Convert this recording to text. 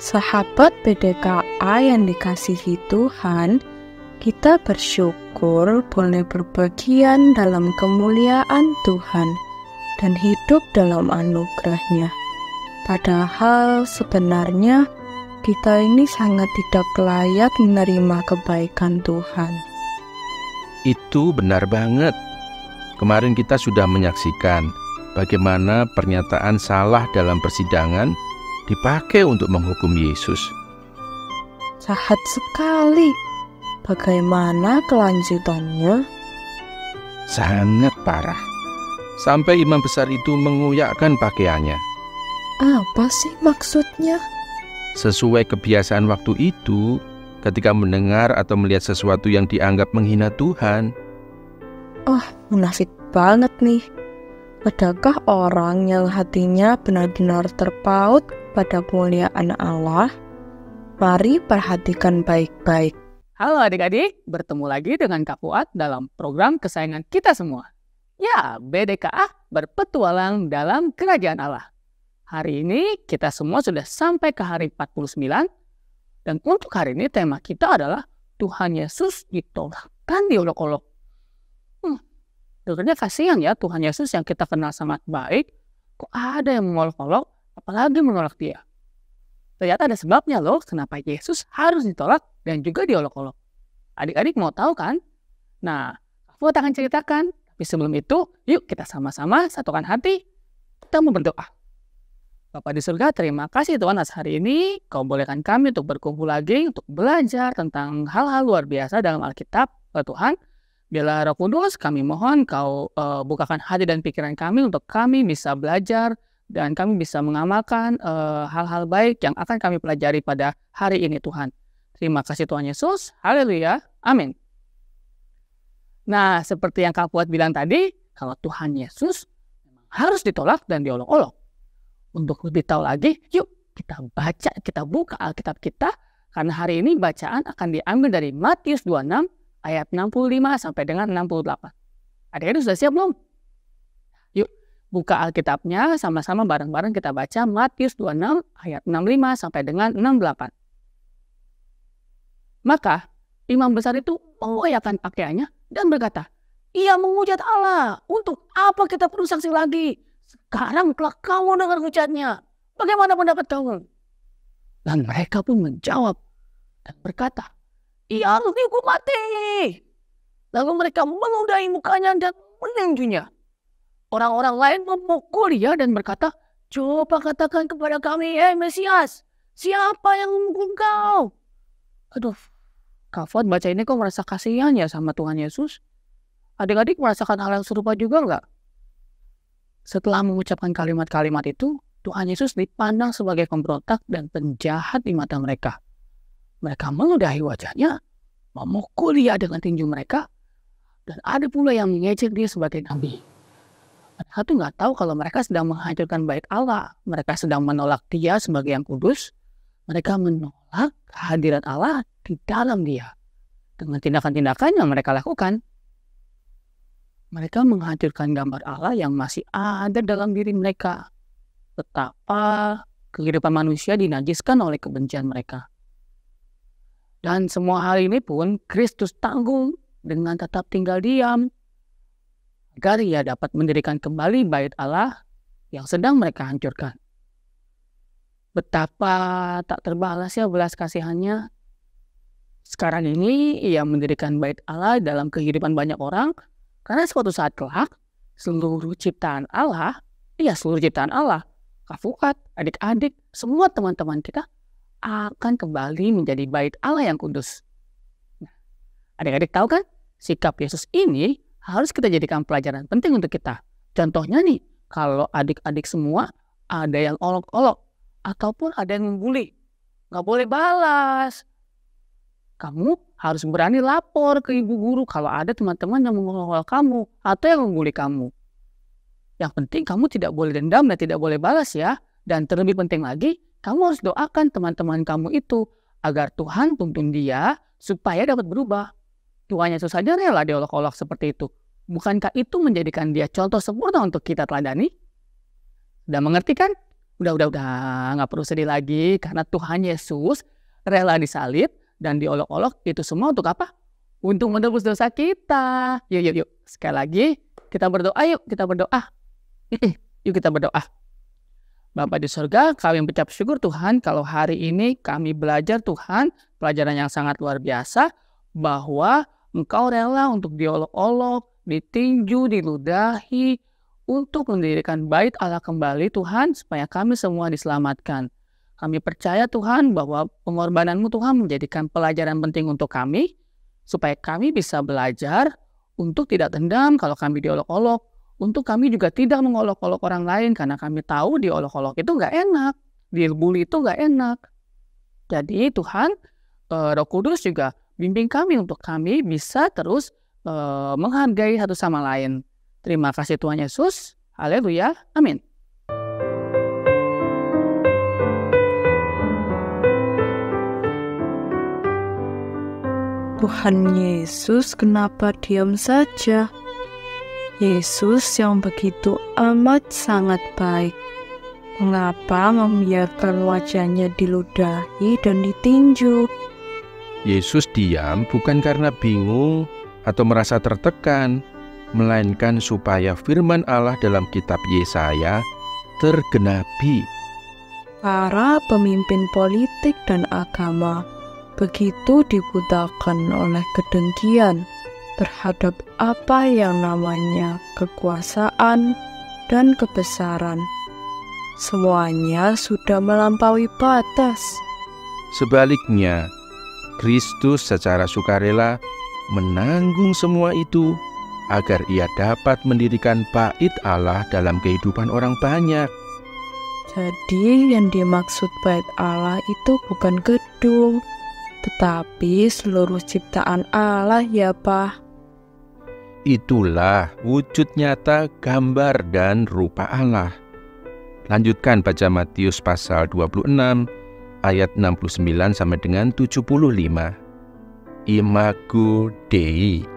Sahabat BDKA yang dikasihi Tuhan, kita bersyukur boleh berbagian dalam kemuliaan Tuhan dan hidup dalam anugerah-Nya. Padahal sebenarnya kita ini sangat tidak layak menerima kebaikan Tuhan. Itu benar banget. Kemarin kita sudah menyaksikan bagaimana pernyataan salah dalam persidangan dipakai untuk menghukum Yesus. Jahat sekali. Bagaimana kelanjutannya? Sangat parah. Sampai imam besar itu mengoyakkan pakaiannya. Apa sih maksudnya? Sesuai kebiasaan waktu itu, ketika mendengar atau melihat sesuatu yang dianggap menghina Tuhan. Oh, munafik banget nih. Adakah orang yang hatinya benar-benar terpaut pada kemuliaan Allah? Mari perhatikan baik-baik. Halo adik-adik, bertemu lagi dengan Kak Fuad dalam program kesayangan kita semua. Ya, BDKA berpetualang dalam kerajaan Allah. Hari ini kita semua sudah sampai ke hari 49. Dan untuk hari ini tema kita adalah Tuhan Yesus ditolak dan diolok-olok. Dengarnya kasihan ya, Tuhan Yesus yang kita kenal sangat baik, kok ada yang mengolok-olok, apalagi menolak dia. Ternyata ada sebabnya loh, kenapa Yesus harus ditolak dan juga diolok-olok. Adik-adik mau tahu kan? Nah, aku akan ceritakan. Tapi sebelum itu, yuk kita sama-sama satukan hati, kita mau berdoa. Bapa di surga, terima kasih Tuhan atas hari ini. Kau bolehkan kami untuk berkumpul lagi, untuk belajar tentang hal-hal luar biasa dalam Alkitab. Tuhan, biarlah Roh Kudus, kami mohon Kau bukakan hati dan pikiran kami untuk kami bisa belajar dan kami bisa mengamalkan hal-hal baik yang akan kami pelajari pada hari ini Tuhan. Terima kasih Tuhan Yesus. Haleluya. Amin. Nah, seperti yang Kak Fuad bilang tadi, kalau Tuhan Yesus harus ditolak dan diolok-olok. Untuk lebih tahu lagi, yuk kita baca, kita buka Alkitab kita. Karena hari ini bacaan akan diambil dari Matius 26 ayat 65 sampai dengan 68. Adik-adik sudah siap belum? Yuk buka Alkitabnya, sama-sama bareng-bareng kita baca Matius 26 ayat 65 sampai dengan 68. Maka imam besar itu mengoyakkan pakaiannya dan berkata, "Ia menghujat Allah, untuk apa kita perlu saksi lagi? Sekarang telah kamu dengar hujatnya. Bagaimana pendapat kamu?" Dan mereka pun menjawab dan berkata, "Ia harus dihukum mati." Lalu mereka menudai mukanya dan meninjunya. Orang-orang lain memukul dia dan berkata, "Coba katakan kepada kami, Mesias, siapa yang menghukum kau?" Aduh, Kak Fuad baca ini kok merasa kasihan ya sama Tuhan Yesus? Adik-adik merasakan hal yang serupa juga enggak? Setelah mengucapkan kalimat-kalimat itu, Tuhan Yesus dipandang sebagai pemberontak dan penjahat di mata mereka. Mereka meludahi wajahnya, memukul dia dengan tinju mereka, dan ada pula yang mengejek dia sebagai nabi. Mereka tuh nggak tahu kalau mereka sedang menghancurkan bait Allah. Mereka sedang menolak dia sebagai yang kudus. Mereka menolak kehadiran Allah di dalam dia. Dengan tindakan-tindakan yang mereka lakukan, mereka menghancurkan gambar Allah yang masih ada dalam diri mereka. Betapa kehidupan manusia dinajiskan oleh kebencian mereka. Dan semua hal ini pun Kristus tanggung dengan tetap tinggal diam, agar ia dapat mendirikan kembali bait Allah yang sedang mereka hancurkan. Betapa tak terbalas ya belas kasihannya. Sekarang ini ia mendirikan bait Allah dalam kehidupan banyak orang, karena suatu saat kelak seluruh ciptaan Allah, Kak Fuad, adik-adik, semua teman-teman kita akan kembali menjadi bait Allah yang kudus. Nah, adik-adik tahu kan, sikap Yesus ini harus kita jadikan pelajaran penting untuk kita. Contohnya nih, kalau adik-adik semua ada yang olok-olok ataupun ada yang membuli, nggak boleh balas. Kamu harus berani lapor ke ibu guru kalau ada teman-teman yang mengolok-olok kamu atau yang membuli kamu. Yang penting kamu tidak boleh dendam dan tidak boleh balas ya. Dan terlebih penting lagi, kamu harus doakan teman-teman kamu itu agar Tuhan tuntun dia supaya dapat berubah. Tuhan Yesus saja rela diolok-olok seperti itu. Bukankah itu menjadikan dia contoh sempurna untuk kita teladani? Sudah mengerti kan? Udah, nggak perlu sedih lagi karena Tuhan Yesus rela disalib dan diolok-olok. Itu semua untuk apa? Untuk menebus dosa kita. Yuk. Sekali lagi kita berdoa, yuk kita berdoa. Yuk kita berdoa. Bapa di surga, kami mengucap syukur Tuhan kalau hari ini kami belajar Tuhan, pelajaran yang sangat luar biasa, bahwa Engkau rela untuk diolok-olok, ditinju, diludahi, untuk mendirikan bait Allah kembali Tuhan, supaya kami semua diselamatkan. Kami percaya Tuhan bahwa pengorbanan-Mu Tuhan menjadikan pelajaran penting untuk kami, supaya kami bisa belajar untuk tidak dendam kalau kami diolok-olok, untuk kami juga tidak mengolok-olok orang lain, karena kami tahu diolok-olok itu nggak enak, dibully itu nggak enak. Jadi Tuhan, Roh Kudus juga bimbing kami untuk kami bisa terus menghargai satu sama lain. Terima kasih Tuhan Yesus. Haleluya. Amin. Tuhan Yesus kenapa diam saja? Yesus yang begitu amat sangat baik, mengapa membiarkan wajahnya diludahi dan ditinju? Yesus diam bukan karena bingung atau merasa tertekan, melainkan supaya firman Allah dalam kitab Yesaya tergenapi. Para pemimpin politik dan agama begitu dibutakan oleh kedengkian terhadap apa yang namanya kekuasaan dan kebesaran. Semuanya sudah melampaui batas. Sebaliknya, Kristus secara sukarela menanggung semua itu agar ia dapat mendirikan bait Allah dalam kehidupan orang banyak. Jadi yang dimaksud bait Allah itu bukan gedung, tetapi seluruh ciptaan Allah ya Pak. Itulah wujud nyata gambar dan rupa Allah. Lanjutkan baca Matius pasal 26 ayat 69 sampai dengan 75. Imago Dei.